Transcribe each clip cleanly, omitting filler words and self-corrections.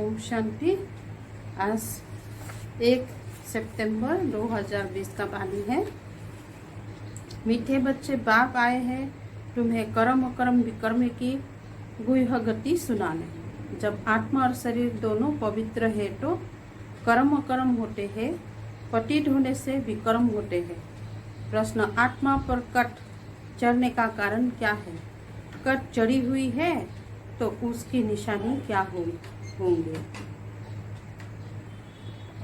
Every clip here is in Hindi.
ओम शांति। आज 1 सितंबर 2020 का वाणी है। मीठे बच्चे बाप आए हैं तुम्हें कर्म अकर्म विकर्म की गुह्य गति सुनाने। जब आत्मा और शरीर दोनों पवित्र है तो कर्म अकर्म होते हैं, पतित होने से विकर्म होते हैं। प्रश्न, आत्मा पर कट चढ़ने का कारण क्या है? कट चढ़ी हुई है तो उसकी निशानी क्या होंगे?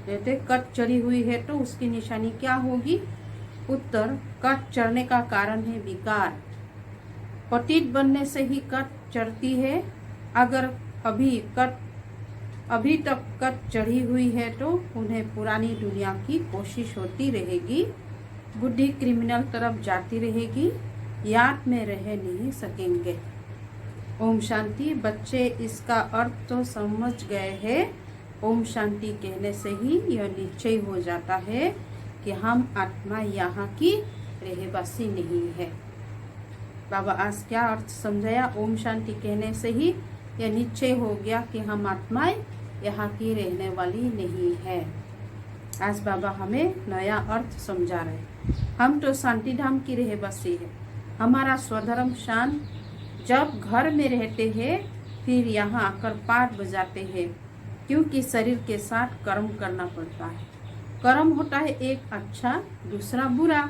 कहते कट चढ़ी हुई है तो उसकी निशानी क्या होगी? उत्तर, कट चढ़ने का कारण है विकार। पतित बनने से ही कट चढ़ती है। अगर अभी तक कट चढ़ी हुई है तो उन्हें पुरानी दुनिया की कोशिश होती रहेगी। बुद्धि क्रिमिनल तरफ जाती रहेगी, याद में रह नहीं सकेंगे। ओम शांति। बच्चे इसका अर्थ तो समझ गए हैं। ओम शांति कहने से ही यह निश्चय हो जाता है कि हम आत्मा यहाँ की रहवासी नहीं है। बाबा आज क्या अर्थ समझाया? ओम शांति कहने से ही यह निश्चय हो गया कि हम आत्माएं यहाँ की रहने वाली नहीं है। आज बाबा हमें नया अर्थ समझा रहे। हम तो शांति धाम की रहवासी है। हमारा स्वधर्म शांत। जब घर में रहते हैं फिर यहाँ आकर पाठ बजाते हैं, क्योंकि शरीर के साथ कर्म करना पड़ता है। कर्म होता है एक अच्छा, दूसरा बुरा।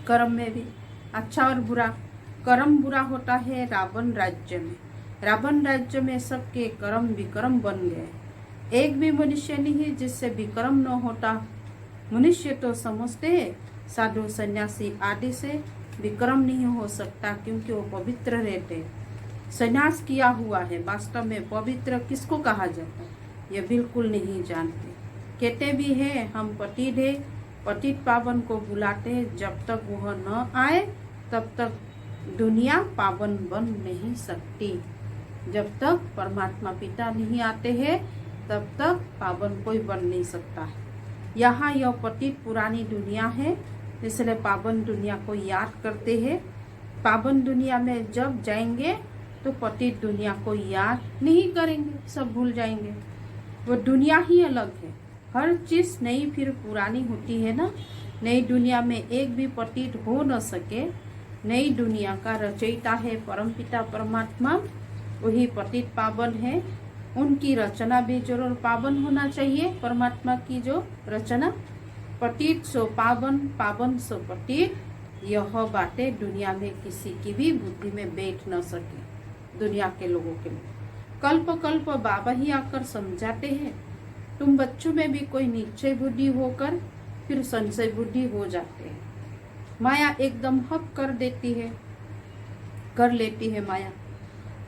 कर्म में भी अच्छा और बुरा। कर्म बुरा होता है रावण राज्य में। रावण राज्य में सबके कर्म विकर्म बन गए। एक भी मनुष्य नहीं जिससे विकर्म न होता। मनुष्य तो समझते हैं साधु सन्यासी आदि से विक्रम नहीं हो सकता, क्योंकि वो पवित्र रहते। संन्यास किया हुआ है। वास्तव में पवित्र किसको कहा जाता है ये बिल्कुल नहीं जानते। कहते भी हैं हम पतित है, पतित पावन को बुलाते हैं। जब तक वह न आए तब तक दुनिया पावन बन नहीं सकती। जब तक परमात्मा पिता नहीं आते हैं तब तक पावन कोई बन नहीं सकता है। यहाँ यह पतित पुरानी दुनिया है, इसलिए पावन दुनिया को याद करते हैं। पावन दुनिया में जब जाएंगे तो पतित दुनिया को याद नहीं करेंगे, सब भूल जाएंगे। वो दुनिया ही अलग है। हर चीज नई फिर पुरानी होती है ना। नई दुनिया में एक भी पतित हो न सके। नई दुनिया का रचयिता है परमपिता परमात्मा, वही पतित पावन है। उनकी रचना भी जरूर पावन होना चाहिए। परमात्मा की जो रचना, पतित सो पावन, पावन सो पतित, यह बातें दुनिया में किसी की भी बुद्धि में बैठ न सके। दुनिया के लोगों के लिए कल्प कल्प बाबा ही आकर समझाते हैं। तुम बच्चों में भी कोई निश्चय बुद्धि होकर फिर संशय बुद्धि हो जाते हैं। माया एकदम हक कर लेती है माया।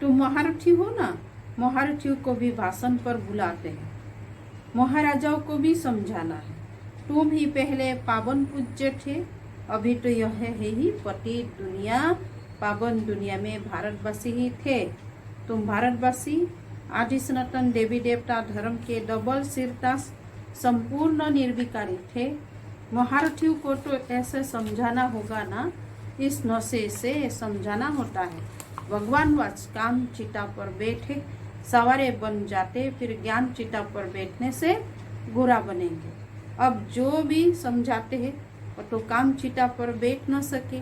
तुम महारथी हो ना, महारथियों को भी भाषण पर बुलाते हैं। महाराजाओं को भी समझाना है। तुम ही पहले पावन पूज्य थे, अभी तो यह है ही पतित दुनिया। पावन दुनिया में भारतवासी ही थे। तुम भारतवासी आदि सनातन देवी देवता धर्म के डबल सिरता संपूर्ण निर्विकारी थे। महारथियों को तो ऐसे समझाना होगा ना, इस नशे से समझाना होता है। भगवान वाच काम चिता पर बैठे सवारे बन जाते, फिर ज्ञान चिता पर बैठने से गोरा बनेंगे। अब जो भी समझाते हैं वो तो काम चिता पर बैठ न सके,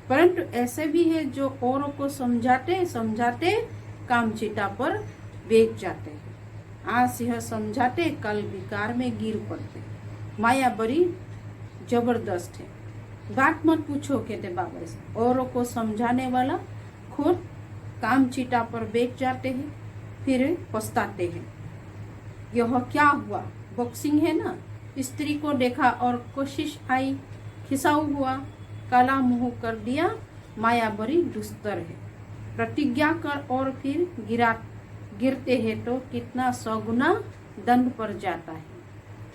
परंतु ऐसे भी है जो औरों को समझाते काम चिता पर बैठ जाते हैं। आज यह समझाते, कल विकार में गिर पड़ते। माया बड़ी जबरदस्त है। बात मत पूछो, कहते बाबा से। औरों को समझाने वाला खुद काम चिता पर बैठ जाते हैं, फिर पछताते हैं। यह क्या हुआ? बॉक्सिंग है ना। स्त्री को देखा और कोशिश आई, खिसाऊ हुआ, काला मुंह कर दिया। माया बड़ी दुस्तर है। प्रतिज्ञा कर और फिर गिरते हैं तो कितना 100 गुना दंड पड़ जाता है।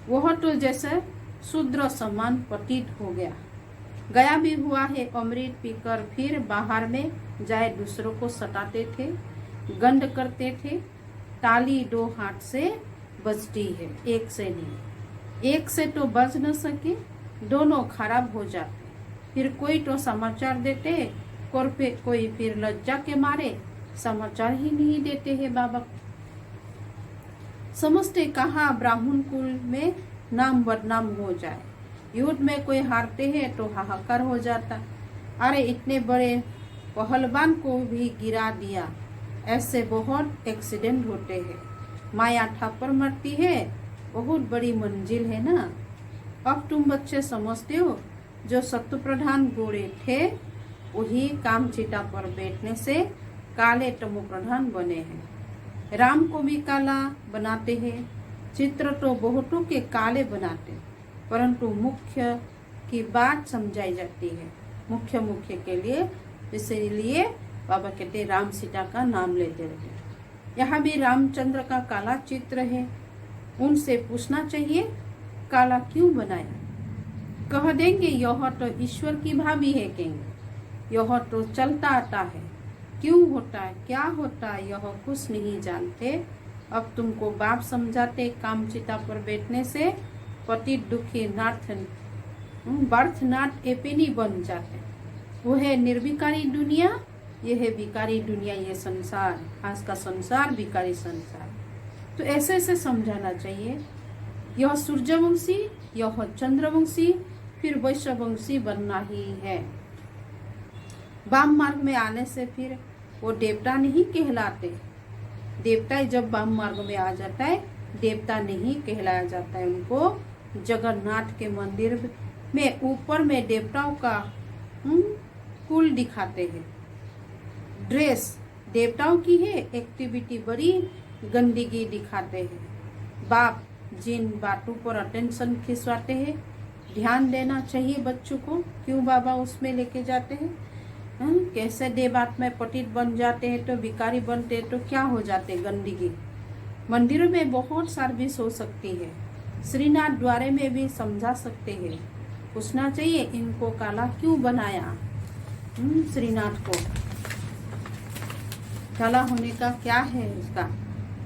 वह तो जैसे शूद्र समान पतित हो गया भी हुआ है। अमृत पीकर फिर बाहर में जाए दूसरों को सताते थे, गंध करते थे। ताली 2 हाथ से बजती है, एक से नहीं। एक से तो बज न सके, दोनों खराब हो जाते। फिर कोई तो समाचार देते, कोई फिर लज्जा के मारे समाचार ही नहीं देते हैं बाबा। समझते कहाँ ब्राह्मण कुल में नाम बदनाम हो जाए, युद्ध में कोई हारते हैं तो हाहाकार हो जाता, अरे इतने बड़े पहलवान को भी गिरा दिया, ऐसे बहुत एक्सीडेंट होते हैं, माया ठापर मरती है, बहुत बड़ी मंजिल है ना। अब तुम बच्चे समझते हो, जो सत्व प्रधान घोड़े थे वही कामचिता पर बैठने से काले तमो प्रधान बने हैं। राम को भी काला बनाते हैं, चित्र तो बहुतों के काले बनाते, परंतु मुख्य की बात समझाई जाती है, मुख्य मुख्य के लिए, इसलिए बाबा कहते राम सीता का नाम लेते रहते। यहाँ भी रामचंद्र का काला चित्र है, उनसे पूछना चाहिए काला क्यों बनाया, कह देंगे यह तो ईश्वर की भाभी है, कहेंगे यह तो चलता आता है, क्यों होता है क्या होता है यह कुछ नहीं जानते। अब तुमको बाप समझाते कामचिता पर बैठने से पति दुखी बर्थनाथ एपेनी बन जाते, वो है निर्विकारी दुनिया, ये है विकारी दुनिया, ये संसार, आज का संसार विकारी संसार। तो ऐसे ऐसे समझाना चाहिए, यह सूर्यवंशी, यह चंद्रवंशी, फिर वैश्यवंशी बनना ही है। वाम मार्ग में आने से फिर वो देवता नहीं कहलाते, देवता जब वाम मार्ग में आ जाता है देवता नहीं कहलाया जाता है, उनको जगन्नाथ के मंदिर में ऊपर में देवताओं का कुल दिखाते हैं, ड्रेस देवताओं की है, एक्टिविटी बड़ी गंदगी दिखाते हैं। बाप जिन बातों पर अटेंशन खिंचवाते हैं, ध्यान देना चाहिए बच्चों को, क्यों बाबा उसमें लेके जाते हैं, कैसे देवात में पतित बन जाते हैं तो भिखारी बनते हैं तो क्या हो जाते, गंदगी। मंदिरों में बहुत सर्विस हो सकती है, श्रीनाथ द्वारे में भी समझा सकते हैं, पूछना चाहिए इनको काला क्यों बनाया, श्रीनाथ को काला होने का क्या है इसका,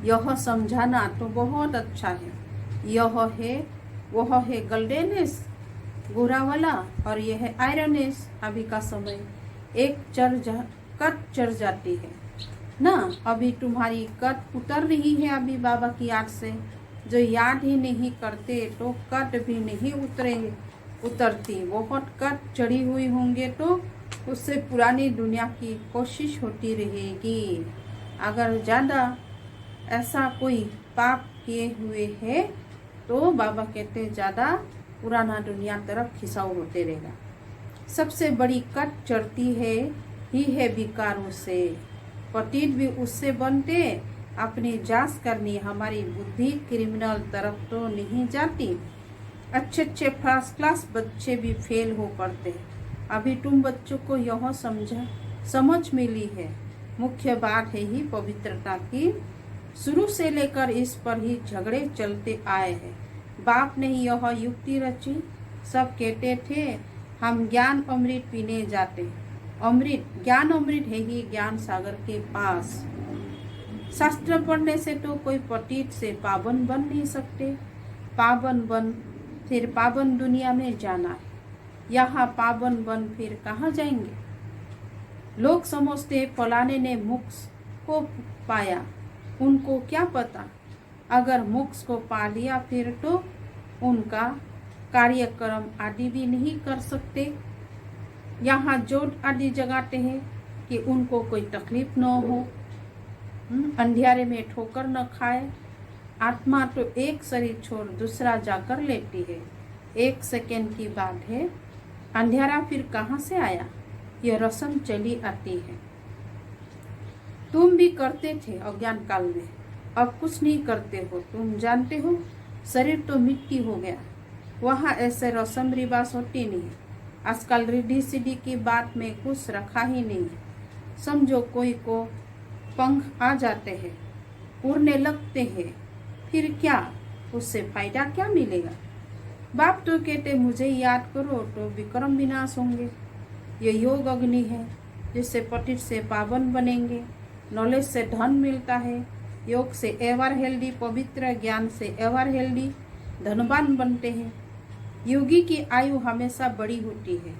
यह समझाना तो बहुत अच्छा है। यह है वह है गोल्डनेस गोरा वाला और यह है आयरनेस, अभी का समय एक कट चढ़ जाती है ना, अभी तुम्हारी कट उतर रही है अभी बाबा की याद से, जो याद ही नहीं करते तो कट भी नहीं उतरती, बहुत कट चढ़ी हुई होंगे तो उससे पुरानी दुनिया की कोशिश होती रहेगी। अगर ज़्यादा ऐसा कोई पाप किए हुए है तो बाबा कहते ज़्यादा पुराना दुनिया तरफ खिंचाव होते रहेगा। सबसे बड़ी कट चढ़ती है विकारों से, पतित भी उससे बनते, अपनी जांच करनी, हमारी बुद्धि क्रिमिनल तरफ तो नहीं जाती, अच्छे अच्छे फर्स्ट क्लास बच्चे भी फेल हो पड़ते। अभी तुम बच्चों को यह समझ मिली है, मुख्य बात है ही पवित्रता की, शुरू से लेकर इस पर ही झगड़े चलते आए हैं। बाप ने ही यह युक्ति रची, सब कहते थे हम ज्ञान अमृत पीने जाते, अमृत ज्ञान अमृत है ही ज्ञान सागर के पास, शास्त्र पढ़ने से तो कोई पतित से पावन बन नहीं सकते, पावन बन फिर पावन दुनिया में जाना है, यहाँ पावन बन फिर कहाँ जाएंगे। लोग समझते फलाने ने मोक्ष को पाया, उनको क्या पता, अगर मोक्ष को पा लिया फिर तो उनका कार्यक्रम आदि भी नहीं कर सकते। यहाँ जोत आदि जगाते हैं कि उनको कोई तकलीफ न हो, अंधियारे में ठोकर न खाए। आत्मा तो एक शरीर छोड़ दूसरा जाकर लेती है, एक सेकेंड की बात है, अंधियारा फिर कहाँ से आया, यह रस्म चली आती है। तुम भी करते थे अज्ञान काल में, अब कुछ नहीं करते हो, तुम जानते हो शरीर तो मिट्टी हो गया, वहाँ ऐसे रस्म रिवाज होती नहीं। आजकल रिद्धि सिद्धि की बात में कुछ रखा ही नहीं, समझो कोई को पंख आ जाते हैं, उड़ने लगते हैं, फिर क्या, उससे फायदा क्या मिलेगा। बाप तो कहते मुझे याद करो तो विक्रम विनाश होंगे। ये योग अग्नि है जिससे पतित से पावन बनेंगे, नॉलेज से धन मिलता है, योग से एवर हेल्दी, पवित्र ज्ञान से एवर हेल्दी धनवान बनते हैं। योगी की आयु हमेशा बड़ी होती है,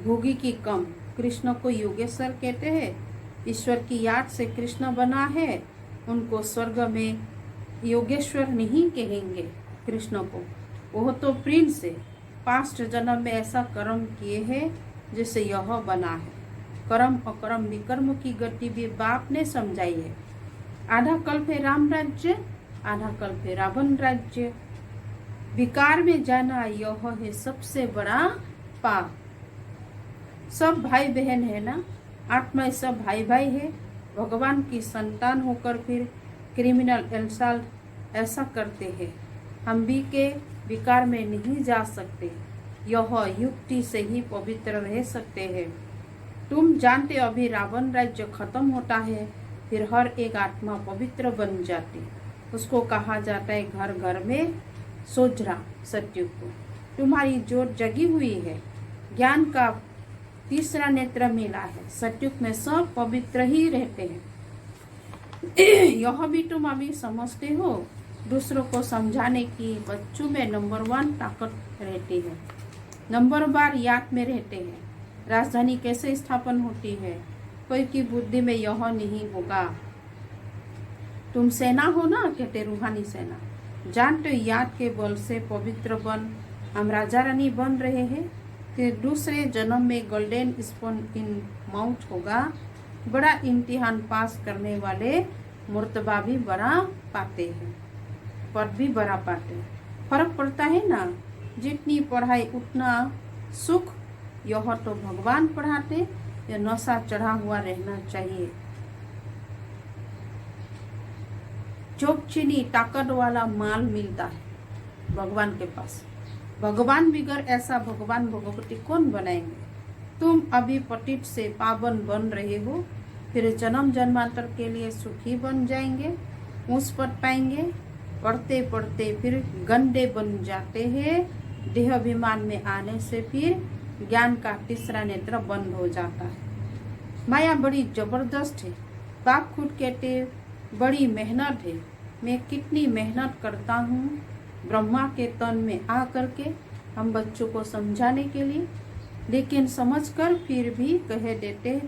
भोगी की कम। कृष्ण को योगेश्वर कहते हैं, ईश्वर की याद से कृष्ण बना है, उनको स्वर्ग में योगेश्वर नहीं कहेंगे कृष्ण को, वह तो प्रिंस है। पास्ट जन्म में ऐसा कर्म किए हैं जिससे यह बना है। कर्म अकर्म विकर्म की गति भी बाप ने समझाई है। आधा कल्प है राम राज्य, आधा कल्प है रावण राज्य। विकार में जाना यह है सबसे बड़ा पाप। सब भाई बहन है ना, आत्मा सब भाई भाई है। भगवान की संतान होकर फिर क्रिमिनल इंसल्ट ऐसा करते हैं। हम भी के विकार में नहीं जा सकते, यह युक्ति से ही पवित्र रह सकते हैं। तुम जानते अभी रावण राज्य खत्म होता है, फिर हर एक आत्मा पवित्र बन जाती। उसको कहा जाता है घर घर में सोजरा सत्युग को। तुम्हारी जोत जगी हुई है, ज्ञान का तीसरा नेत्र मिला है। सत्युग में सब पवित्र ही रहते हैं। यह भी तुम अभी समझते हो। दूसरों को समझाने की बच्चों में नंबर 1 ताकत रहती है। नंबर बार याद में रहते हैं। राजधानी कैसे स्थापन होती है, कोई की बुद्धि में यह नहीं होगा। तुम सेना हो ना, कहते रूहानी सेना। जानते याद के बल से पवित्र बन हम राजा रानी बन रहे हैं। फिर दूसरे जन्म में गोल्डन स्पून इन माउथ होगा। बड़ा इम्तिहान पास करने वाले मुर्तबा भी बड़ा पाते हैं, पद भी बड़ा पाते हैं। फर्क पड़ता है ना, जितनी पढ़ाई उतना सुख। यह तो भगवान पढ़ाते, यह नशा चढ़ा हुआ रहना चाहिए। चोक चीनी ताकत वाला माल मिलता है भगवान के पास। भगवान बिगर ऐसा भगवान भगवती कौन बनाएंगे। तुम अभी पतित से पावन बन रहे हो, फिर जन्म जन्मांतर के लिए सुखी बन जाएंगे, ऊंच पद पाएंगे। पढ़ते पढ़ते फिर गंदे बन जाते हैं। देह अभिमान में आने से फिर ज्ञान का तीसरा नेत्र बंद हो जाता है। माया बड़ी जबरदस्त है। बाप खुद कहते बड़ी मेहनत है। मैं कितनी मेहनत करता हूँ ब्रह्मा के तन में आ करके हम बच्चों को समझाने के लिए, लेकिन समझकर फिर भी कह देते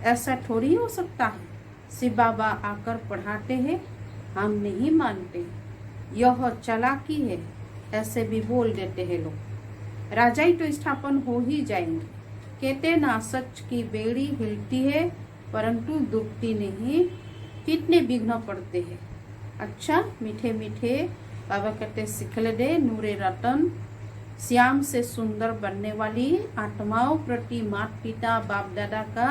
ऐसा थोड़ी हो सकता है। शिव बाबा आकर पढ़ाते हैं, हम नहीं मानते, यह चालाकी है, ऐसे भी बोल देते हैं लोग। राजाई तो स्थापन हो ही जाएंगे। कहते ना सच की बेड़ी हिलती है परंतु डूबती नहीं। कितने विघ्न पड़ते हैं। अच्छा मीठे मीठे बाबा कहते सिखले दे नूरे रतन। श्याम से सुंदर बनने वाली आत्माओं प्रति माता पिता बाप दादा का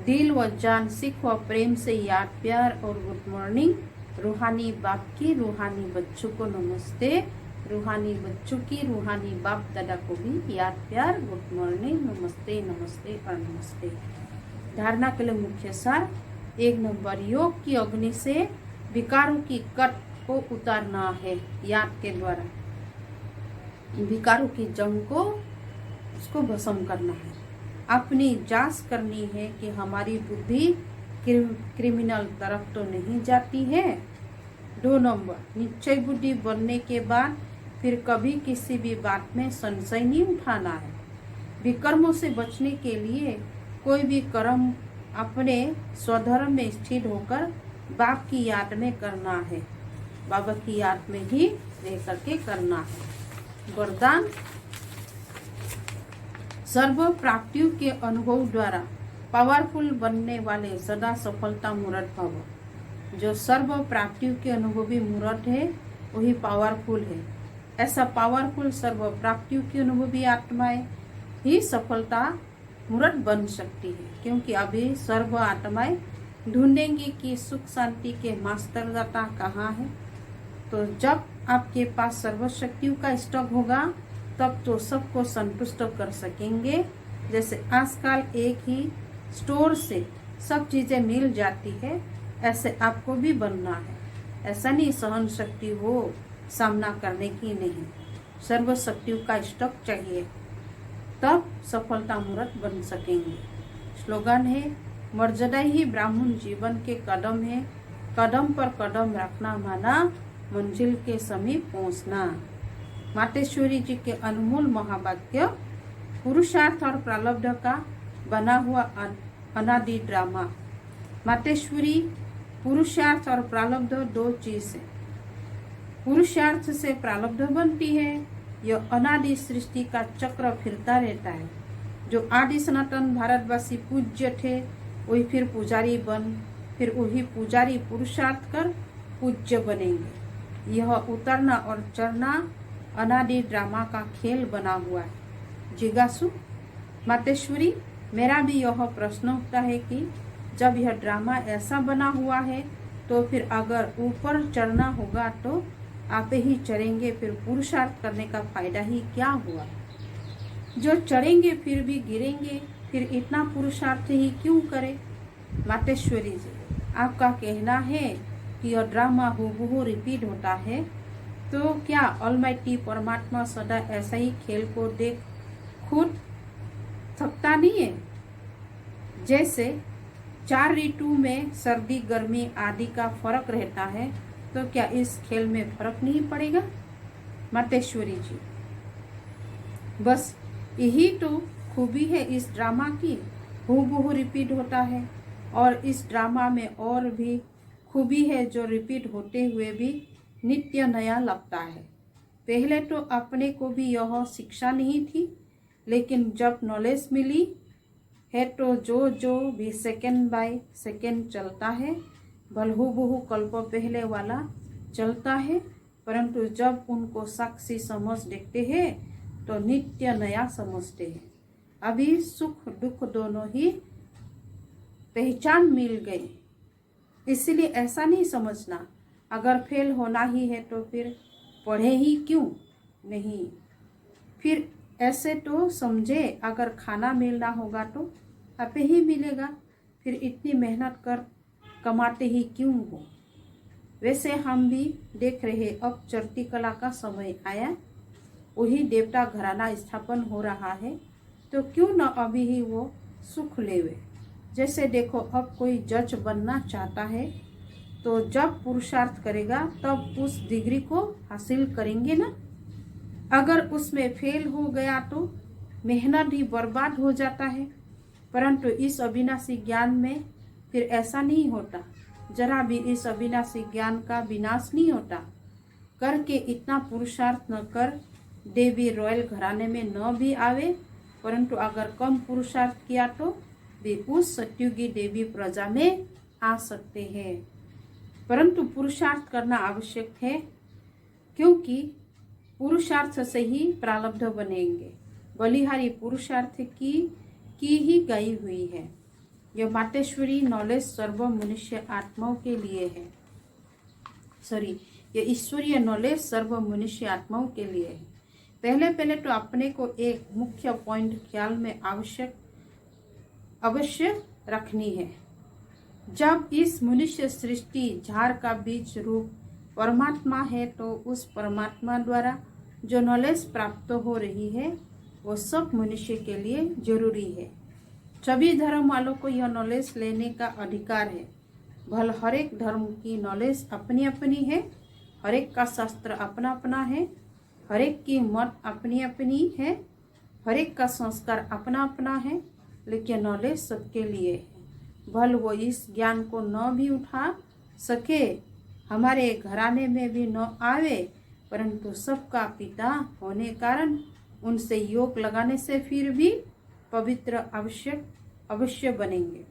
दिल व जान सिख व प्रेम से याद प्यार और गुड मॉर्निंग। रूहानी बाप की रूहानी बच्चों को नमस्ते। रूहानी बच्चों की रूहानी बाप दादा को भी याद प्यार गुड मॉर्निंग, नमस्ते नमस्ते और नमस्ते। धारणा के लिए मुख्य सार 1 नंबर, योग की अग्नि से विकारों की कट को उतारना है। याद के द्वारा विकारों की जंग को उसको भस्म करना है। अपनी जांच करनी है कि हमारी बुद्धि क्रिमिनल तरफ तो नहीं जाती है। 2 नंबर, निश्चय बुद्धि बनने के बाद फिर कभी किसी भी बात में संशय नहीं उठाना है। विकर्मों से बचने के लिए कोई भी कर्म अपने स्वधर्म में स्थित होकर बाप की याद में करना है, बाबा की याद में ही रह करके करना है। वरदान, सर्व प्राप्तियों के अनुभव द्वारा पावरफुल बनने वाले सदा सफलता मूर्त भव। जो सर्व प्राप्तियों के अनुभवी मूर्त है वही पावरफुल है। ऐसा पावरफुल सर्व प्राप्तियों की अनुभवी आत्माएं ही सफलता मूर्त बन सकती है, क्योंकि अभी सर्व आत्माएं ढूंढेंगी कि सुख शांति के मास्टर दाता कहाँ है। तो जब आपके पास सर्वशक्तियों का स्टॉक होगा तब तो सबको संतुष्ट कर सकेंगे। जैसे आजकल एक ही स्टोर से सब चीजें मिल जाती है, ऐसे आपको भी बनना है। ऐसा नहीं सहन शक्ति हो सामना करने की नहीं, सर्व शक्तियों का स्टॉक चाहिए, तब सफलता मूर्त बन सकेंगे। स्लोगन है, मर्यादा ही ब्राह्मण जीवन के कदम है, कदम पर कदम रखना माना मंजिल के समीप पहुंचना। मातेश्वरी जी के अनमोल महावाक्य, पुरुषार्थ और प्रारब्ध का बना हुआ अनादि ड्रामा। मातेश्वरी, पुरुषार्थ और प्रारब्ध 2 चीज है। पुरुषार्थ से प्रारब्ध बनती है। यह अनादि सृष्टि का चक्र फिरता रहता है। जो आदि सनातन भारतवासी पूज्य थे वही फिर पुजारी फिर वही पुजारी पुरुषार्थ कर पूज्य बनेंगे। यह उतरना और चढ़ना अनादि ड्रामा का खेल बना हुआ है। जिज्ञासु मातेश्वरी, मेरा भी यह प्रश्न उठता है कि जब यह ड्रामा ऐसा बना हुआ है तो फिर अगर ऊपर चढ़ना होगा तो आप ही चढ़ेंगे, फिर पुरुषार्थ करने का फायदा ही क्या हुआ। जो चढ़ेंगे फिर भी गिरेंगे, फिर इतना पुरुषार्थ ही क्यों करें। मातेश्वरी जी, आपका कहना है कि यह ड्रामा हूबहू रिपीट होता है, तो क्या ऑलमाइटी परमात्मा सदा ऐसा ही खेल को देख खुद थकता नहीं है। जैसे 4 ऋतु में सर्दी गर्मी आदि का फर्क रहता है, तो क्या इस खेल में फर्क नहीं पड़ेगा। मातेश्वरी जी, बस यही तो खूबी है इस ड्रामा की, हूबहू रिपीट होता है। और इस ड्रामा में और भी खूबी है जो रिपीट होते हुए भी नित्य नया लगता है। पहले तो अपने को भी यह शिक्षा नहीं थी, लेकिन जब नॉलेज मिली है तो जो भी सेकंड बाय सेकंड चलता है, बलहूबहू कल्प पहले वाला चलता है, परंतु जब उनको साक्षी समझ देखते हैं तो नित्य नया समझते हैं। अभी सुख दुख दोनों ही पहचान मिल गई, इसलिए ऐसा नहीं समझना अगर फेल होना ही है तो फिर पढ़े ही क्यों नहीं। फिर ऐसे तो समझे अगर खाना मिलना होगा तो आपे ही मिलेगा, फिर इतनी मेहनत कर कमाते ही क्यों हो। वैसे हम भी देख रहे अब चढ़ती कला का समय आया, वही देवता घराना स्थापन हो रहा है, तो क्यों न अभी ही वो सुख लेवे। जैसे देखो अब कोई जज बनना चाहता है तो जब पुरुषार्थ करेगा तब उस डिग्री को हासिल करेंगे ना। अगर उसमें फेल हो गया तो मेहनत ही बर्बाद हो जाता है, परंतु इस अविनाशी ज्ञान में फिर ऐसा नहीं होता। जरा भी इस अविनाशी ज्ञान का विनाश नहीं होता। करके इतना पुरुषार्थ न कर देवी रॉयल घराने में न भी आवे, परंतु अगर कम पुरुषार्थ किया तो वे उस सत्युगी देवी प्रजा में आ सकते हैं। परंतु पुरुषार्थ करना आवश्यक है, क्योंकि पुरुषार्थ से ही प्रारब्ध बनेंगे। बलिहारी पुरुषार्थ की ही गई हुई है। यह मातेश्वरी नॉलेज सर्व मनुष्य आत्माओं के लिए है। यह ईश्वरीय नॉलेज सर्व मनुष्य आत्माओं के लिए है। पहले तो अपने को एक मुख्य पॉइंट ख्याल में अवश्य रखनी है। जब इस मनुष्य सृष्टि झाड़ का बीज रूप परमात्मा है, तो उस परमात्मा द्वारा जो नॉलेज प्राप्त हो रही है वो सब मनुष्य के लिए जरूरी है। सभी धर्म वालों को यह नॉलेज लेने का अधिकार है। भल हर एक धर्म की नॉलेज अपनी अपनी है, हर एक का शास्त्र अपना अपना है, हर एक की मत अपनी अपनी है, हर एक का संस्कार अपना अपना है, लेकिन नॉलेज सबके लिए है। भल वो इस ज्ञान को न भी उठा सके, हमारे घराने में भी न आवे, परंतु सबका पिता होने कारण उनसे योग लगाने से फिर भी पवित्र अवश्य बनेंगे।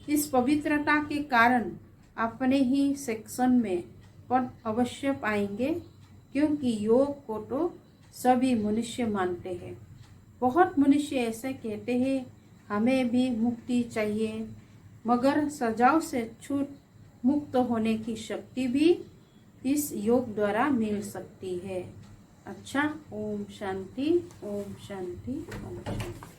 इस पवित्रता के कारण अपने ही सेक्शन में पद अवश्य पाएंगे, क्योंकि योग को तो सभी मनुष्य मानते हैं। बहुत मनुष्य ऐसे कहते हैं हमें भी मुक्ति चाहिए, मगर सजाओ से छूट मुक्त होने की शक्ति भी इस योग द्वारा मिल सकती है। अच्छा, ओम शांति, ओम शांति, ओम शांति।